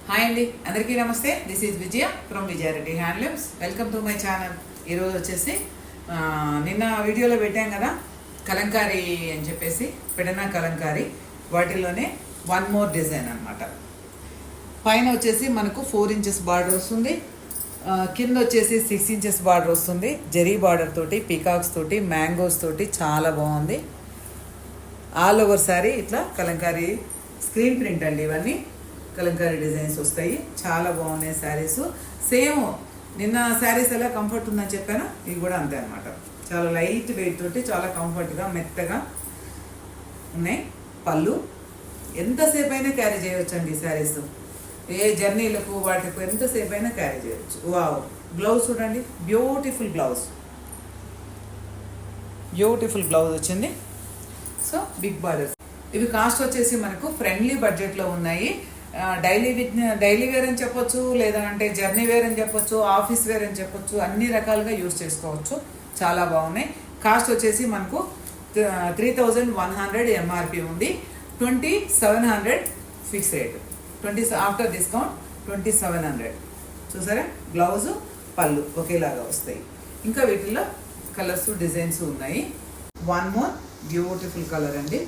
Hi అండి, అందరికీ నమస్తే. This is Vijaya from Vijaya Reddy handlooms. Welcome to my channel. ఈరోజు వచ్చేసి నిన్న వీడియోలో పెట్టాం కదా కలంకారీ అని చెప్పేసి, పెడనా కలంకారీ, వాటిలోనే వన్ మోర్ డిజైన్ అనమాట. పైన వచ్చేసి మనకు 4 ఇంచెస్ బార్డర్ వస్తుంది, కింద వచ్చేసి 6 ఇంచెస్ బార్డర్ వస్తుంది. జరీ బార్డర్ తోటి, పీకాక్స్ తోటి, మ్యాంగోస్ తోటి చాలా బాగుంది. ఆల్ ఓవర్ శారీ ఇట్లా కలంకారీ స్క్రీన్ ప్రింట్ అండి. ఇవన్నీ కలంకారీ డిజైన్స్ వస్తాయి, చాలా బాగున్నాయి శారీస్. సేమ్ నిన్న శారీస్ ఎలా కంఫర్ట్ ఉందని చెప్పాను, ఇవి కూడా అంతే అనమాట. చాలా లైట్ వెయిట్ తోటి చాలా కంఫర్ట్గా మెత్తగా ఉన్నాయి. పళ్ళు ఎంతసేపు అయినా క్యారీ చేయొచ్చండి ఈ శారీస్. ఏ జర్నీలకు వాటికి ఎంతసేపు అయినా క్యారీ చేయవచ్చు. వావ్, బ్లౌజ్ చూడండి, బ్యూటిఫుల్ బ్లౌజ్ వచ్చింది. So big borders. ఇవి కాస్ట్ వచ్చేసి మనకు ఫ్రెండ్లీ బడ్జెట్లో ఉన్నాయి. డైలీ వేర్ అని చెప్పొచ్చు, లేదా అంటే జర్నీ వేర్ అని చెప్పొచ్చు, ఆఫీస్ వేర్ అని చెప్పొచ్చు, అన్ని రకాలుగా యూజ్ చేసుకోవచ్చు. చాలా బాగున్నాయి. కాస్ట్ వచ్చేసి మనకు 3100 ఎంఆర్పి ఉంది. 2700 ఫిక్స్ రేట్. After discount 2700. చూసారా, బ్లౌజు పళ్ళు ఒకేలాగా వస్తాయి. ఇంకా వీటిల్లో కలర్స్ డిజైన్స్ ఉన్నాయి. వన్ మోర్ బ్యూటిఫుల్ కలర్ అండి.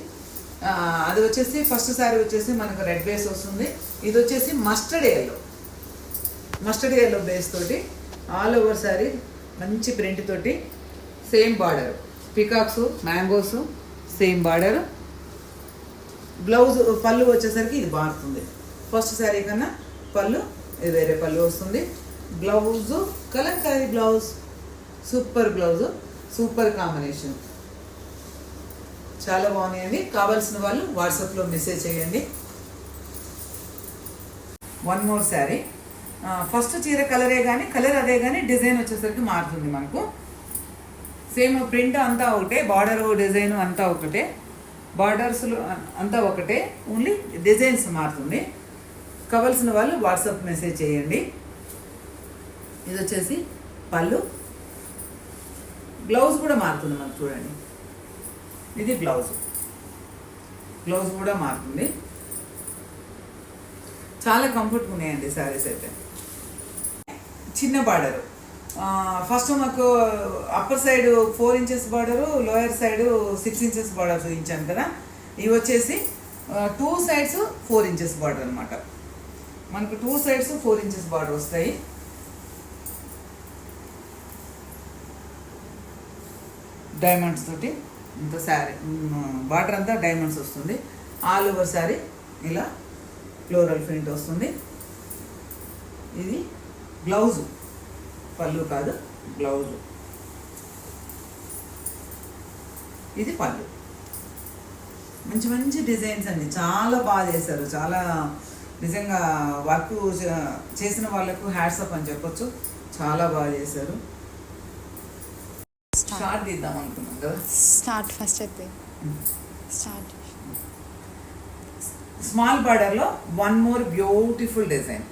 అది వచ్చేసి ఫస్ట్ శారీ వచ్చేసి మనకు రెడ్ బేస్ వస్తుంది. ఇది వచ్చేసి మస్టర్డ్ ఎల్లో బేస్ తోటి ఆల్ ఓవర్ శారీ మంచి ప్రింట్ తోటి, same border, peacocks, mangoes, same border. Blouse పళ్ళు వచ్చేసరికి ఇది మారుతుంది. ఫస్ట్ శారీ కన్నా పళ్ళు ఇది వేరే పళ్ళు వస్తుంది. Blouse Kalamkari blouse, super blouse, super combination, చాలా బాగున్నాయండి. కావాల్సిన వాళ్ళు వాట్సాప్లో మెసేజ్ చేయండి. One more sari. ఫస్ట్ చీర కలరే కానీ, కలర్ అదే కానీ డిజైన్ వచ్చేసరికి మారుతుంది. మనకు సేమ్ ప్రింట్ అంతా ఒకటే, బార్డర్ డిజైన్ అంతా ఒకటే, బార్డర్స్లో అంతా ఒకటే, ఓన్లీ డిజైన్స్ మారుతుంది. కావాల్సిన వాళ్ళు వాట్సాప్ మెసేజ్ చేయండి. ఇది వచ్చేసి పళ్ళు, బ్లౌజ్ కూడా మారుతుంది మనకు. చూడండి, ఇది బ్లౌజ్ కూడా మారుతుంది. చాలా కంఫర్ట్గా ఉన్నాయండి శారీస్ అయితే. చిన్న బార్డరు, ఫస్ట్ మాకు upper side 4 inches border, lower side 6 inches border చూపించాను కదా. ఇవి వచ్చేసి 2 సైడ్స్ 4 ఇంచెస్ బార్డర్ అనమాట. మనకు 2 సైడ్స్ 4 ఇంచెస్ బార్డర్ వస్తాయి. డైమండ్స్ తోటి ఇంత శారీ బార్డర్ అంతా డైమండ్స్ వస్తుంది. ఆల్ ఓవర్ శారీ ఇలా ఫ్లోరల్ ప్రింట్ వస్తుంది. ఇది బ్లౌజు, పళ్ళు కాదు బ్లౌజు. ఇది పళ్ళు. మంచి మంచి డిజైన్స్ అండి, చాలా బాగా చేశారు. చాలా నిజంగా వర్క్ చేసిన వాళ్ళకు హ్యాట్సప్ అని చెప్పొచ్చు. చాలా బాగా చేశారు. స్టార్ట్ తీద్దాం అనుకున్నాం కదా. ఫస్ట్ అయితే స్మాల్ బార్డర్లో వన్ మోర్ బ్యూటిఫుల్ డిజైన్.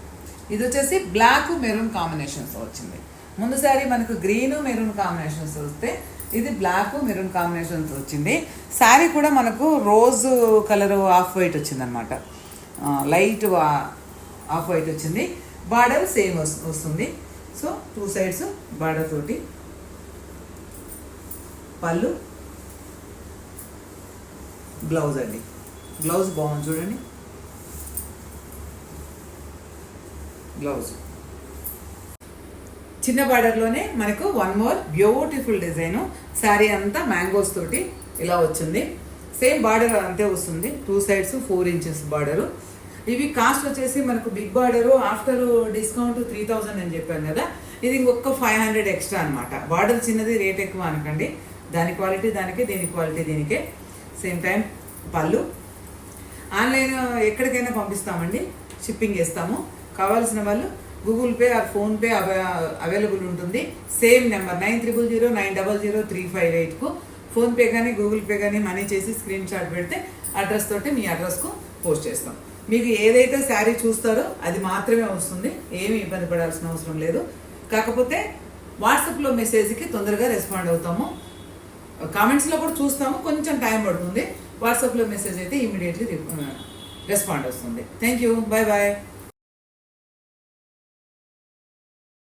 ఇది వచ్చేసి బ్లాక్ మెరూన్ కాంబినేషన్స్ వచ్చింది. ముందు సారి మనకు గ్రీన్ మెరూన్ కాంబినేషన్స్ వస్తే, ఇది బ్లాక్ మెరూన్ కాంబినేషన్స్ వచ్చింది. శారీ కూడా మనకు రోజ్ కలర్ ఆఫ్ వైట్ వచ్చిందనమాట. లైట్ ఆఫ్ వైట్ వచ్చింది. బార్డర్ సేమ్ వస్తుంది. సో 2 సైడ్స్ బార్డర్ తోటి, పళ్ళు, బ్లౌజ్ అండి. బ్లౌజ్ బాగుంది చూడండి. బ్లౌజ్ చిన్న బార్డర్లోనే మనకు one more beautiful design. Sari అంతా మ్యాంగోస్ తోటి ఇలా వచ్చింది. సేమ్ బార్డర్ అంతే వస్తుంది. 2 సైడ్స్ 4 ఇంచెస్ బార్డరు. ఇవి కాస్ట్ వచ్చేసి మనకు బిగ్ బార్డరు ఆఫ్టర్ డిస్కౌంట్ 3000 అని చెప్పాను కదా. ఇది ఇంకొక 500 ఎక్స్ట్రా అనమాట. బార్డర్ చిన్నది, రేట్ ఎక్కువ అనకండి. దాని క్వాలిటీ దానికే, దీని క్వాలిటీ దీనికే. సేమ్ టైం పళ్ళు. ఆన్లైన్ ఎక్కడికైనా పంపిస్తామండి, షిప్పింగ్ చేస్తాము. కావాల్సిన వాళ్ళు Google pay are PhonePe available ఉంటుంది. సేమ్ నెంబర్ 9009003558కు ఫోన్పే కానీ గూగుల్ పే కానీ మనీ చేసి స్క్రీన్ షాట్ పెడితే అడ్రస్ తోటి మీ అడ్రస్కు పోస్ట్ చేస్తాం. మీకు ఏదైతే శారీ చూస్తారో అది మాత్రమే వస్తుంది. ఏమీ ఇబ్బంది పడాల్సిన అవసరం లేదు. కాకపోతే వాట్సాప్లో మెసేజ్కి తొందరగా రెస్పాండ్ అవుతాము. కామెంట్స్లో కూడా చూస్తాము, కొంచెం టైం పడుతుంది. వాట్సాప్లో మెసేజ్ అయితే ఇమీడియట్లీ రెస్పాండ్ వస్తుంది. Thank you, bye bye.